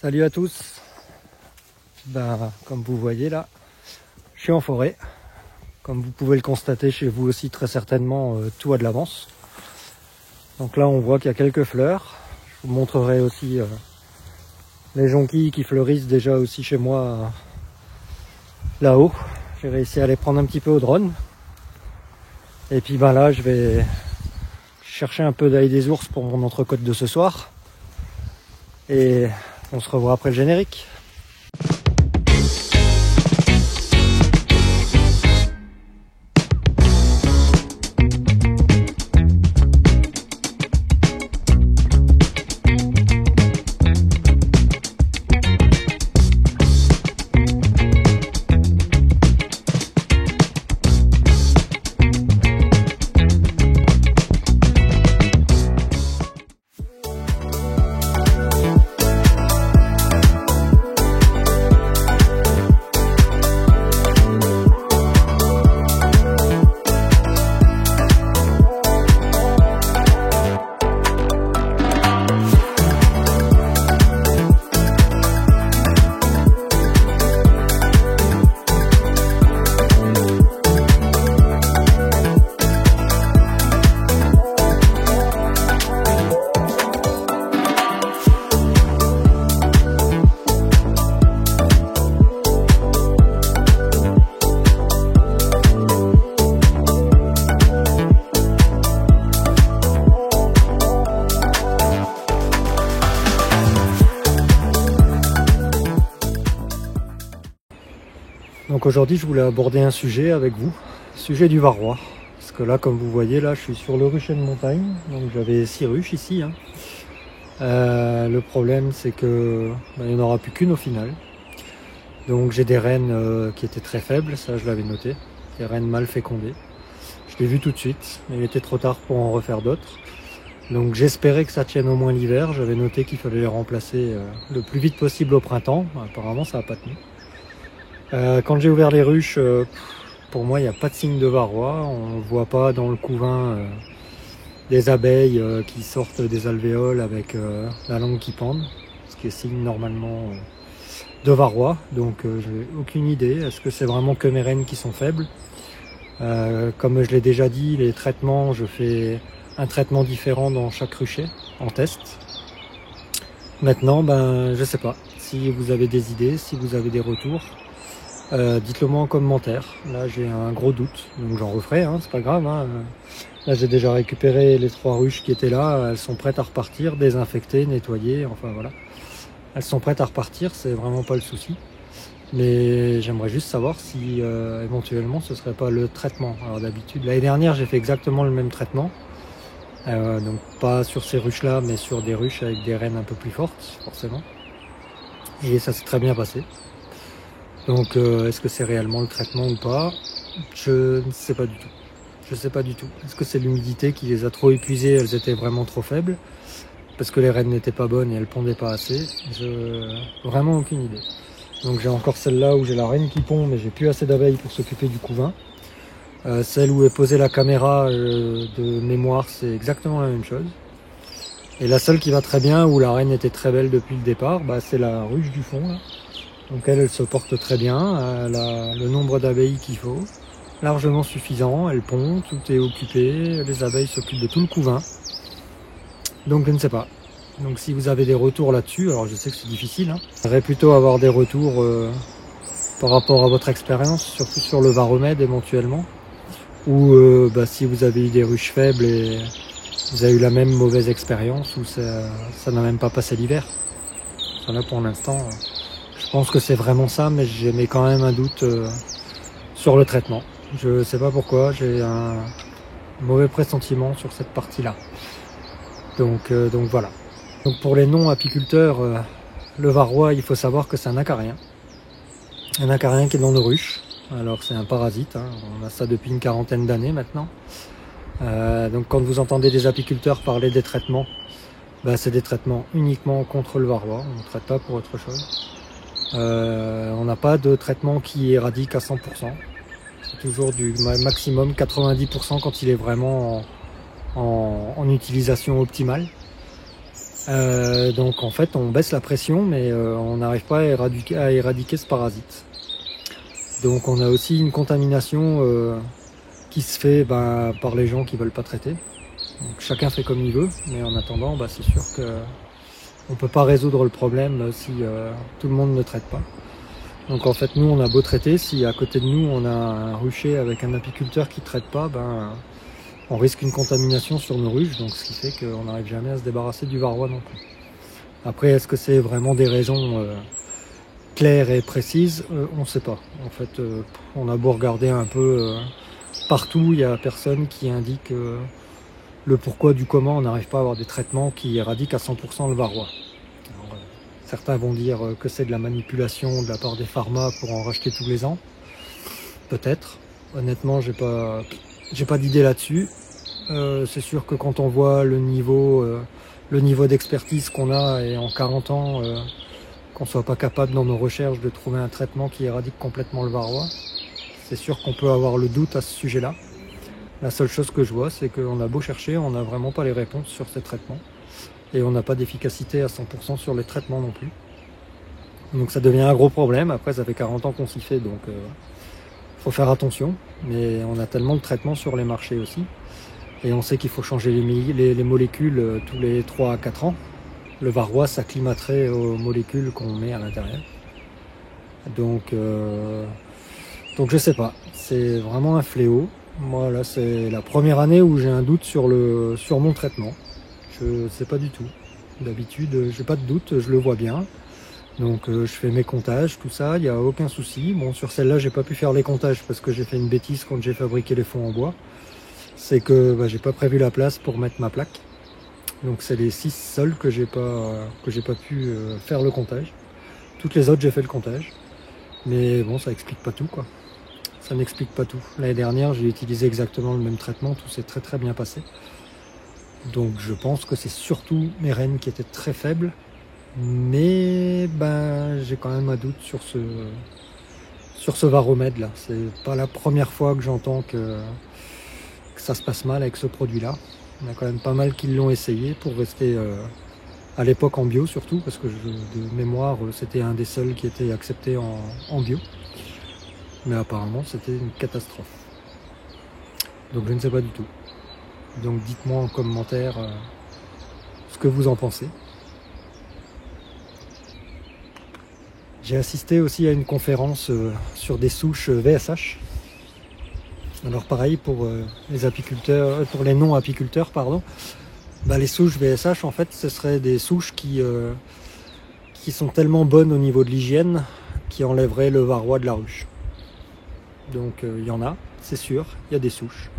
Salut à tous. Comme vous voyez là, je suis en forêt. Comme vous pouvez le constater chez vous aussi très certainement, tout a de l'avance. Donc là on voit qu'il y a quelques fleurs. Je vous montrerai aussi les jonquilles qui fleurissent déjà aussi chez moi là-haut. J'ai réussi à les prendre un petit peu au drone. Et puis là je vais chercher un peu d'ail des ours pour mon entrecôte de ce soir. Et on se revoit après le générique. Donc aujourd'hui je voulais aborder un sujet avec vous, sujet du varroa. Parce que là comme vous voyez là je suis sur le rucher de montagne, donc j'avais 6 ruches ici. Le problème c'est que il n'y en aura plus qu'une au final. Donc j'ai des reines qui étaient très faibles, ça je l'avais noté, des reines mal fécondées. Je l'ai vu tout de suite, mais il était trop tard pour en refaire d'autres. Donc j'espérais que ça tienne au moins l'hiver, j'avais noté qu'il fallait les remplacer le plus vite possible au printemps, apparemment ça n'a pas tenu. Quand j'ai ouvert les ruches, pour moi il n'y a pas de signe de varroa, on ne voit pas dans le couvain des abeilles qui sortent des alvéoles avec la langue qui pend, ce qui est signe normalement de varroa, donc j'ai aucune idée. Est-ce que c'est vraiment que mes reines qui sont faibles? Comme je l'ai déjà dit, les traitements, je fais un traitement différent dans chaque rucher en test. Maintenant, je sais pas, si vous avez des idées, si vous avez des retours, dites-le moi en commentaire. Là j'ai un gros doute, donc j'en referai, c'est pas grave. Là j'ai déjà récupéré les 3 ruches qui étaient là, elles sont prêtes à repartir, désinfectées, nettoyées, enfin voilà. Elles sont prêtes à repartir, c'est vraiment pas le souci. Mais j'aimerais juste savoir si éventuellement ce serait pas le traitement. Alors d'habitude, l'année dernière j'ai fait exactement le même traitement. Donc pas sur ces ruches là, mais sur des ruches avec des reines un peu plus fortes, forcément. Et ça s'est très bien passé. Donc est-ce que c'est réellement le traitement ou pas? Je ne sais pas du tout. Je sais pas du tout. Est-ce que c'est l'humidité qui les a trop épuisées, elles étaient vraiment trop faibles? Parce que les reines n'étaient pas bonnes et elles pondaient pas assez? Vraiment aucune idée. Donc j'ai encore celle-là où j'ai la reine qui pond, mais j'ai plus assez d'abeilles pour s'occuper du couvain. Celle où est posée la caméra de mémoire, c'est exactement la même chose. Et la seule qui va très bien, où la reine était très belle depuis le départ, c'est la ruche du fond là. Donc elle se porte très bien, elle a le nombre d'abeilles qu'il faut, largement suffisant, elle pond, tout est occupé, les abeilles s'occupent de tout le couvain. Donc je ne sais pas. Donc si vous avez des retours là-dessus, alors je sais que c'est difficile, j'aimerais plutôt avoir des retours par rapport à votre expérience, surtout sur le varomède éventuellement, ou si vous avez eu des ruches faibles et vous avez eu la même mauvaise expérience, ou ça n'a même pas passé l'hiver. Là pour l'instant... Je pense que c'est vraiment ça, mais j'ai quand même un doute sur le traitement. Je sais pas pourquoi, j'ai un mauvais pressentiment sur cette partie-là. Donc voilà. Donc pour les non-apiculteurs, le varroa, il faut savoir que c'est un acarien. Un acarien qui est dans nos ruches. Alors c'est un parasite, on a ça depuis une 40aine d'années maintenant. Donc quand vous entendez des apiculteurs parler des traitements, c'est des traitements uniquement contre le varroa, on ne traite pas pour autre chose. On n'a pas de traitement qui éradique à 100%. C'est toujours du maximum 90% quand il est vraiment en utilisation optimale. Donc en fait on baisse la pression, mais on n'arrive pas à éradiquer ce parasite. Donc on a aussi une contamination qui se fait par les gens qui veulent pas traiter. Donc chacun fait comme il veut, mais en attendant, c'est sûr que on peut pas résoudre le problème si tout le monde ne traite pas. Donc en fait nous on a beau traiter, si à côté de nous on a un rucher avec un apiculteur qui traite pas, on risque une contamination sur nos ruches, donc ce qui fait qu'on n'arrive jamais à se débarrasser du varroa non plus. Après, est-ce que c'est vraiment des raisons claires et précises? On ne sait pas. En fait, on a beau regarder un peu partout, il n'y a personne qui indique le pourquoi du comment on n'arrive pas à avoir des traitements qui éradiquent à 100% le varroa. Alors, certains vont dire que c'est de la manipulation de la part des pharma pour en racheter tous les ans. Peut-être. Honnêtement, j'ai pas d'idée là-dessus. C'est sûr que quand on voit le niveau d'expertise qu'on a et en 40 ans, qu'on soit pas capable dans nos recherches de trouver un traitement qui éradique complètement le varroa, c'est sûr qu'on peut avoir le doute à ce sujet-là. La seule chose que je vois, c'est qu'on a beau chercher, on n'a vraiment pas les réponses sur ces traitements. Et on n'a pas d'efficacité à 100% sur les traitements non plus. Donc ça devient un gros problème. Après, ça fait 40 ans qu'on s'y fait, donc faut faire attention. Mais on a tellement de traitements sur les marchés aussi. Et on sait qu'il faut changer les molécules tous les 3 à 4 ans. Le varroa s'acclimaterait aux molécules qu'on met à l'intérieur. Donc je sais pas, c'est vraiment un fléau. Moi là c'est la première année où j'ai un doute sur mon traitement. Je sais pas du tout. D'habitude j'ai pas de doute, je le vois bien. Donc je fais mes comptages, tout ça, il n'y a aucun souci. Bon, sur celle-là j'ai pas pu faire les comptages parce que j'ai fait une bêtise quand j'ai fabriqué les fonds en bois. C'est que j'ai pas prévu la place pour mettre ma plaque. Donc c'est les 6 seuls que j'ai pas pu faire le comptage. Toutes les autres j'ai fait le comptage. Mais bon, ça explique pas tout quoi. Ça n'explique pas tout. L'année dernière j'ai utilisé exactement le même traitement, tout s'est très très bien passé. Donc je pense que c'est surtout mes rennes qui étaient très faibles. Mais j'ai quand même un doute sur ce varomède là. C'est pas la première fois que j'entends que ça se passe mal avec ce produit-là. Il y en a quand même pas mal qui l'ont essayé pour rester à l'époque en bio surtout, parce que de mémoire c'était un des seuls qui était accepté en bio. Mais apparemment c'était une catastrophe. Donc je ne sais pas du tout. Donc dites-moi en commentaire ce que vous en pensez. J'ai assisté aussi à une conférence sur des souches VSH. Alors pareil pour les apiculteurs, pour les non-apiculteurs, pardon. Les souches VSH en fait ce seraient des souches qui sont tellement bonnes au niveau de l'hygiène qui enlèveraient le varroa de la ruche. Donc il y en a, c'est sûr, il y a des souches.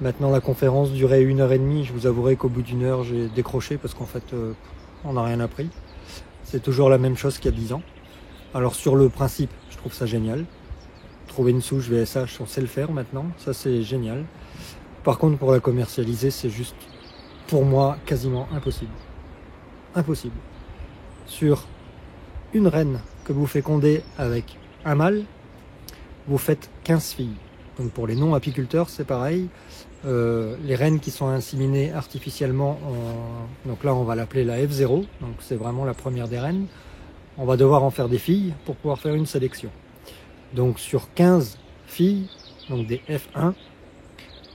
Maintenant la conférence durait 1h30, je vous avouerai qu'au bout d'une heure j'ai décroché parce qu'en fait on n'a rien appris. C'est toujours la même chose qu'il y a 10 ans. Alors sur le principe, je trouve ça génial. Trouver une souche VSH, on sait le faire maintenant, ça c'est génial. Par contre pour la commercialiser, c'est juste, pour moi, quasiment impossible. Impossible. Sur une reine que vous fécondez avec un mâle, vous faites 15 filles. Donc pour les non-apiculteurs, c'est pareil. Les reines qui sont inséminées artificiellement, donc là on va l'appeler la F0, donc c'est vraiment la première des reines. On va devoir en faire des filles pour pouvoir faire une sélection. Donc sur 15 filles, donc des F1,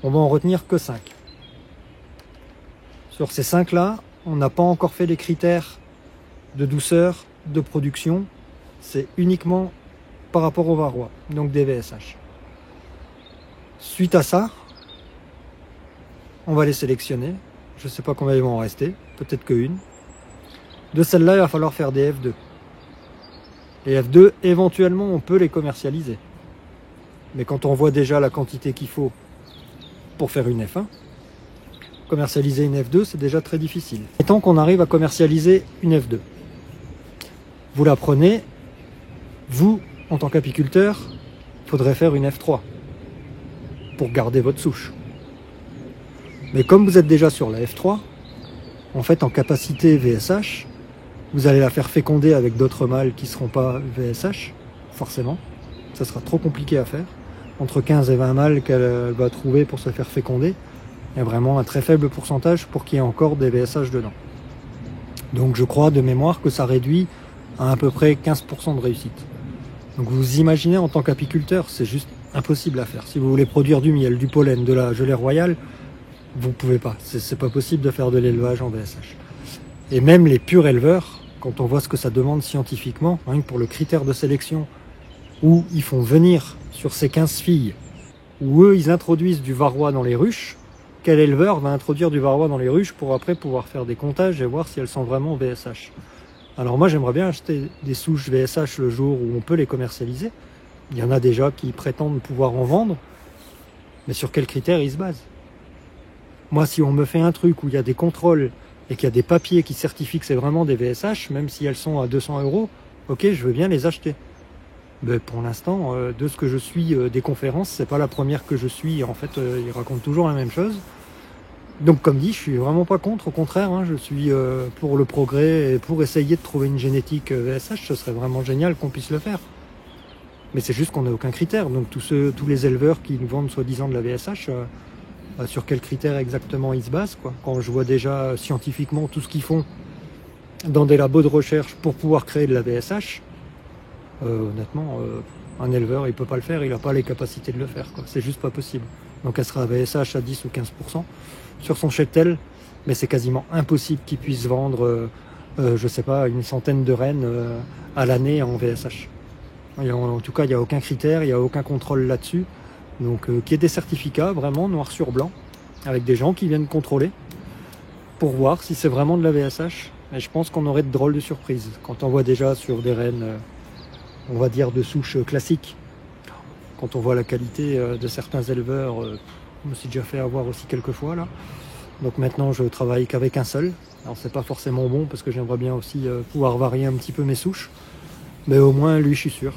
on va en retenir que 5. Sur ces 5 là, on n'a pas encore fait les critères de douceur, de production, c'est uniquement par rapport au varroa, donc des VSH. Suite à ça, on va les sélectionner. Je ne sais pas combien ils vont en rester, peut-être qu'une. De celles-là, il va falloir faire des F2. Les F2, éventuellement, on peut les commercialiser. Mais quand on voit déjà la quantité qu'il faut pour faire une F1, commercialiser une F2, c'est déjà très difficile. Et tant qu'on arrive à commercialiser une F2, vous la prenez, vous, en tant qu'apiculteur, il faudrait faire une F3 pour garder votre souche. Mais comme vous êtes déjà sur la F3, en fait, en capacité VSH, vous allez la faire féconder avec d'autres mâles qui ne seront pas VSH, forcément. Ça sera trop compliqué à faire. Entre 15 et 20 mâles qu'elle va trouver pour se faire féconder, il y a vraiment un très faible pourcentage pour qu'il y ait encore des VSH dedans. Donc je crois de mémoire que ça réduit à peu près 15% de réussite. Donc vous imaginez en tant qu'apiculteur, c'est juste impossible à faire. Si vous voulez produire du miel, du pollen, de la gelée royale, vous pouvez pas. C'est pas possible de faire de l'élevage en VSH. Et même les purs éleveurs, quand on voit ce que ça demande scientifiquement, rien que pour le critère de sélection, où ils font venir sur ces 15 filles, où eux ils introduisent du varroa dans les ruches, quel éleveur va introduire du varroa dans les ruches pour après pouvoir faire des comptages et voir si elles sont vraiment VSH? Alors moi j'aimerais bien acheter des souches VSH le jour où on peut les commercialiser. Il y en a déjà qui prétendent pouvoir en vendre, mais sur quels critères ils se basent? Moi si on me fait un truc où il y a des contrôles et qu'il y a des papiers qui certifient que c'est vraiment des VSH, même si elles sont à 200 €, ok, je veux bien les acheter. Mais pour l'instant, de ce que je suis des conférences, c'est pas la première que je suis. En fait, ils racontent toujours la même chose. Donc comme dit, je suis vraiment pas contre, au contraire, hein, je suis pour le progrès et pour essayer de trouver une génétique VSH, ce serait vraiment génial qu'on puisse le faire. Mais c'est juste qu'on n'a aucun critère, donc tous les éleveurs qui nous vendent soi-disant de la VSH, sur quels critères exactement ils se basent, quoi. Quand je vois déjà scientifiquement tout ce qu'ils font dans des labos de recherche pour pouvoir créer de la VSH, honnêtement, un éleveur il peut pas le faire, il n'a pas les capacités de le faire, quoi. C'est juste pas possible. Donc elle sera VSH à 10 ou 15% sur son cheptel, mais c'est quasiment impossible qu'il puisse vendre, je sais pas, une centaine de rennes à l'année en VSH. En tout cas, il n'y a aucun critère, il n'y a aucun contrôle là-dessus. Donc qu'il y ait des certificats vraiment noir sur blanc, avec des gens qui viennent contrôler pour voir si c'est vraiment de la VSH. Et je pense qu'on aurait de drôles de surprises quand on voit déjà sur des rennes, on va dire de souches classiques. Quand on voit la qualité de certains éleveurs, je me suis déjà fait avoir aussi quelques fois là. Donc maintenant je travaille qu'avec un seul. Alors c'est pas forcément bon parce que j'aimerais bien aussi pouvoir varier un petit peu mes souches. Mais au moins lui je suis sûr.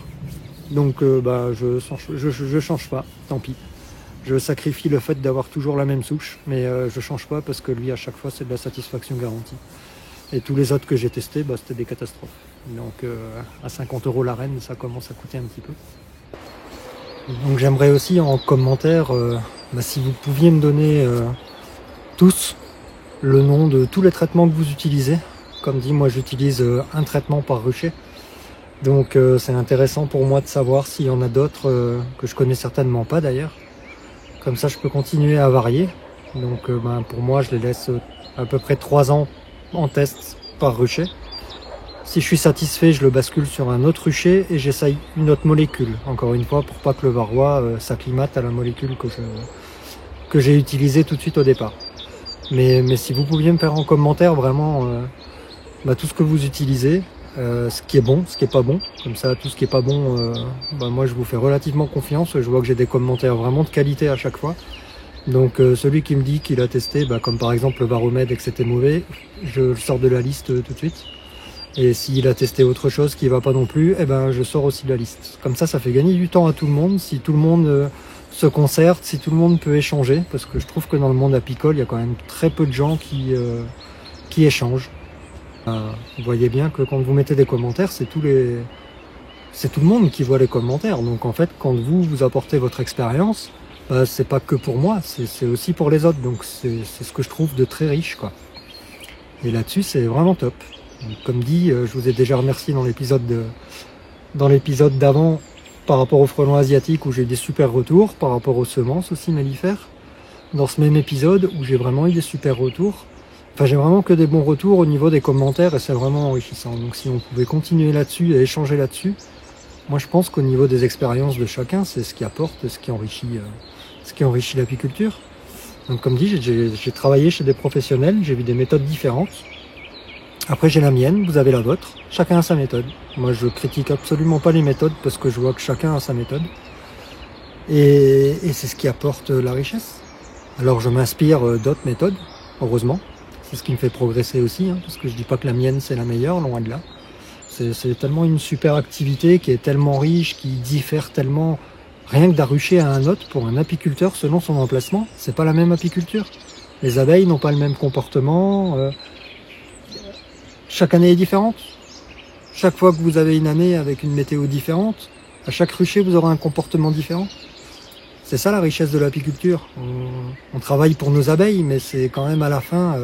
Donc je change pas, tant pis. Je sacrifie le fait d'avoir toujours la même souche, mais je change pas parce que lui à chaque fois c'est de la satisfaction garantie. Et tous les autres que j'ai testés, c'était des catastrophes. Donc à 50 € la reine, ça commence à coûter un petit peu. Donc j'aimerais aussi en commentaire, si vous pouviez me donner tous le nom de tous les traitements que vous utilisez. Comme dit, moi j'utilise un traitement par rucher. Donc c'est intéressant pour moi de savoir s'il y en a d'autres que je connais certainement pas d'ailleurs. Comme ça je peux continuer à varier. Donc pour moi je les laisse à peu près 3 ans en test par rucher. Si je suis satisfait, je le bascule sur un autre rucher et j'essaye une autre molécule. Encore une fois, pour pas que le varroa s'acclimate à la molécule que j'ai utilisée tout de suite au départ. Mais si vous pouviez me faire en commentaire vraiment tout ce que vous utilisez, ce qui est bon, ce qui est pas bon. Comme ça, tout ce qui est pas bon, moi je vous fais relativement confiance. Je vois que j'ai des commentaires vraiment de qualité à chaque fois. Donc celui qui me dit qu'il a testé, comme par exemple le Varromed et que c'était mauvais, je le sors de la liste tout de suite. Et s'il a testé autre chose qui va pas non plus, je sors aussi de la liste. Comme ça fait gagner du temps à tout le monde. Si tout le monde se concerte, si tout le monde peut échanger, parce que je trouve que dans le monde apicole, il y a quand même très peu de gens qui échangent. Vous voyez bien que quand vous mettez des commentaires, c'est tout le monde qui voit les commentaires. Donc en fait, quand vous apportez votre expérience, c'est pas que pour moi, c'est aussi pour les autres. Donc c'est ce que je trouve de très riche, quoi. Et là-dessus, c'est vraiment top. Donc, comme dit, je vous ai déjà remercié dans l'épisode d'avant par rapport aux frelons asiatiques où j'ai eu des super retours, par rapport aux semences aussi mellifères. Dans ce même épisode où j'ai vraiment eu des super retours. Enfin, j'ai vraiment que des bons retours au niveau des commentaires et c'est vraiment enrichissant. Donc si on pouvait continuer là-dessus et échanger là-dessus, moi je pense qu'au niveau des expériences de chacun, c'est ce qui apporte, ce qui enrichit l'apiculture. Donc comme dit, j'ai travaillé chez des professionnels, j'ai vu des méthodes différentes. Après j'ai la mienne, vous avez la vôtre, chacun a sa méthode. Moi je critique absolument pas les méthodes parce que je vois que chacun a sa méthode. Et c'est ce qui apporte la richesse. Alors je m'inspire d'autres méthodes, heureusement. C'est ce qui me fait progresser aussi, parce que je dis pas que la mienne c'est la meilleure, loin de là. C'est tellement une super activité qui est tellement riche, qui diffère tellement, rien que d'un rucher à un autre pour un apiculteur selon son emplacement, c'est pas la même apiculture. Les abeilles n'ont pas le même comportement, chaque année est différente. Chaque fois que vous avez une année avec une météo différente, à chaque rucher vous aurez un comportement différent. C'est ça la richesse de l'apiculture. On travaille pour nos abeilles, mais c'est quand même à la fin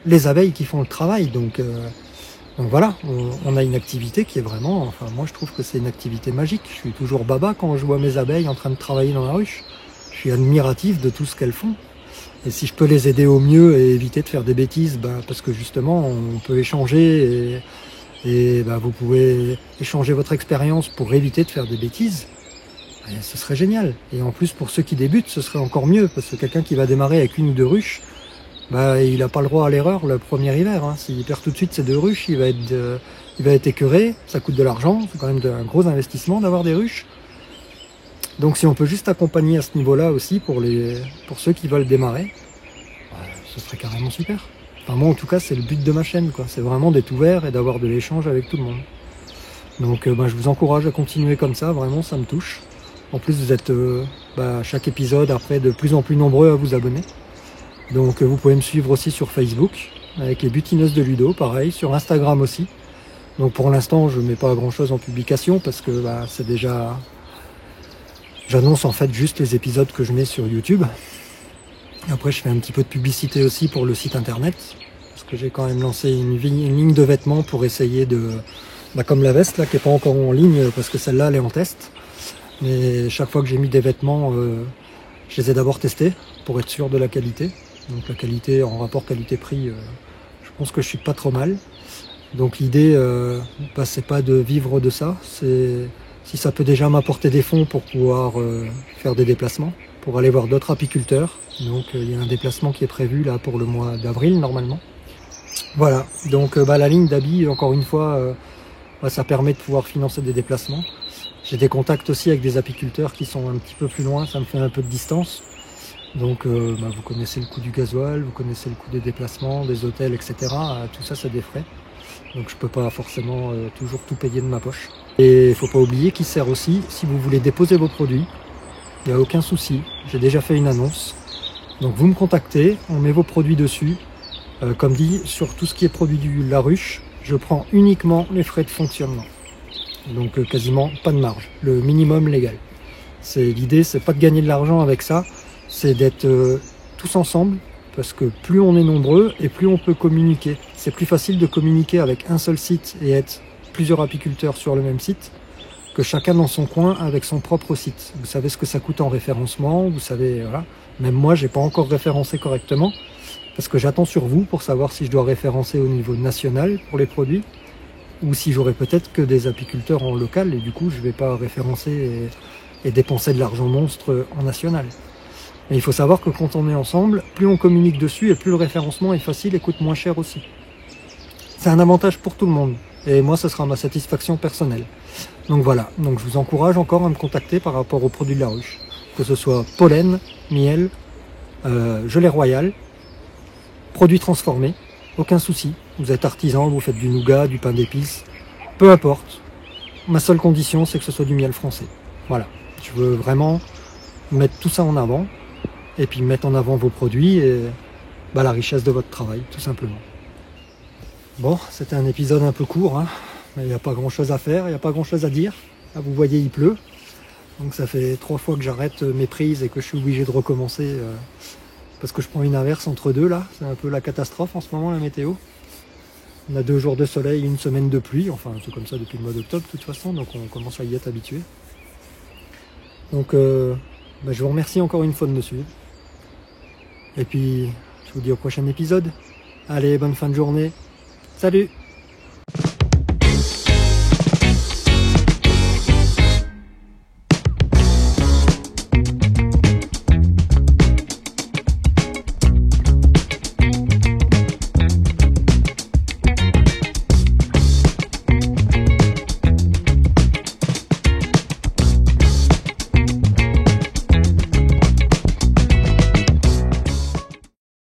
les abeilles qui font le travail. Donc voilà, on a une activité qui est vraiment, enfin moi je trouve que c'est une activité magique. Je suis toujours baba quand je vois mes abeilles en train de travailler dans la ruche. Je suis admiratif de tout ce qu'elles font. Et si je peux les aider au mieux et éviter de faire des bêtises, parce que justement on peut échanger et vous pouvez échanger votre expérience pour éviter de faire des bêtises, et ce serait génial. Et en plus pour ceux qui débutent, ce serait encore mieux, parce que quelqu'un qui va démarrer avec 1 ou 2 ruches, il n'a pas le droit à l'erreur le premier hiver. Hein. S'il perd tout de suite ses 2 ruches, il va être écœuré, ça coûte de l'argent, c'est quand même un gros investissement d'avoir des ruches. Donc si on peut juste accompagner à ce niveau-là aussi pour ceux qui veulent démarrer, ce serait carrément super. Enfin moi en tout cas c'est le but de ma chaîne, quoi. C'est vraiment d'être ouvert et d'avoir de l'échange avec tout le monde. Donc je vous encourage à continuer comme ça, vraiment ça me touche. En plus vous êtes à chaque épisode après de plus en plus nombreux à vous abonner. Donc vous pouvez me suivre aussi sur Facebook avec les butineuses de Ludo, pareil, sur Instagram aussi. Donc pour l'instant je mets pas grand chose en publication parce que c'est déjà... J'annonce en fait juste les épisodes que je mets sur YouTube. Après je fais un petit peu de publicité aussi pour le site internet, parce que j'ai quand même lancé une ligne de vêtements pour essayer de... comme la veste là qui n'est pas encore en ligne parce que celle-là elle est en test. Mais chaque fois que j'ai mis des vêtements, je les ai d'abord testés pour être sûr de la qualité. Donc la qualité en rapport qualité-prix, je pense que je suis pas trop mal. Donc l'idée, c'est pas de vivre de ça, c'est si ça peut déjà m'apporter des fonds pour pouvoir faire des déplacements, pour aller voir d'autres apiculteurs. Donc il y a un déplacement qui est prévu là pour le mois d'avril normalement. Voilà, donc la ligne d'habits, encore une fois, ça permet de pouvoir financer des déplacements. J'ai des contacts aussi avec des apiculteurs qui sont un petit peu plus loin, ça me fait un peu de distance. Donc vous connaissez le coût du gasoil, vous connaissez le coût des déplacements, des hôtels, etc. Tout ça, c'est des frais. Donc je peux pas forcément toujours tout payer de ma poche. Et il faut pas oublier qu'il sert aussi, si vous voulez déposer vos produits, il n'y a aucun souci. J'ai déjà fait une annonce. Donc vous me contactez, on met vos produits dessus. Comme dit, sur tout ce qui est produit de la ruche, je prends uniquement les frais de fonctionnement. Donc quasiment pas de marge, le minimum légal. L'idée, c'est pas de gagner de l'argent avec ça, c'est d'être tous ensemble, parce que plus on est nombreux et plus on peut communiquer. C'est plus facile de communiquer avec un seul site et être plusieurs apiculteurs sur le même site, que chacun dans son coin avec son propre site. Vous savez ce que ça coûte en référencement, vous savez, voilà. Même moi, j'ai pas encore référencé correctement, parce que j'attends sur vous pour savoir si je dois référencer au niveau national pour les produits, ou si j'aurai peut-être que des apiculteurs en local, et du coup, je vais pas référencer et dépenser de l'argent monstre en national. Mais il faut savoir que quand on est ensemble, plus on communique dessus et plus le référencement est facile et coûte moins cher aussi. C'est un avantage pour tout le monde. Et moi, ce sera ma satisfaction personnelle. Donc voilà, donc je vous encourage encore à me contacter par rapport aux produits de la ruche. Que ce soit pollen, miel, gelée royale, produits transformés, aucun souci. Vous êtes artisan, vous faites du nougat, du pain d'épices, peu importe. Ma seule condition, c'est que ce soit du miel français. Voilà, je veux vraiment mettre tout ça en avant. Et puis mettre en avant vos produits et la richesse de votre travail, tout simplement. Bon, c'était un épisode un peu court, hein, mais il n'y a pas grand chose à faire, il n'y a pas grand chose à dire. Là, vous voyez, il pleut. Donc ça fait 3 fois que j'arrête mes prises et que je suis obligé de recommencer parce que je prends une averse entre deux là. C'est un peu la catastrophe en ce moment, la météo. On a 2 jours de soleil, 1 semaine de pluie, enfin c'est comme ça depuis le mois d'octobre de toute façon, donc on commence à y être habitué. Donc je vous remercie encore une fois de me suivre. Et puis, je vous dis au prochain épisode. Allez, bonne fin de journée. Salut!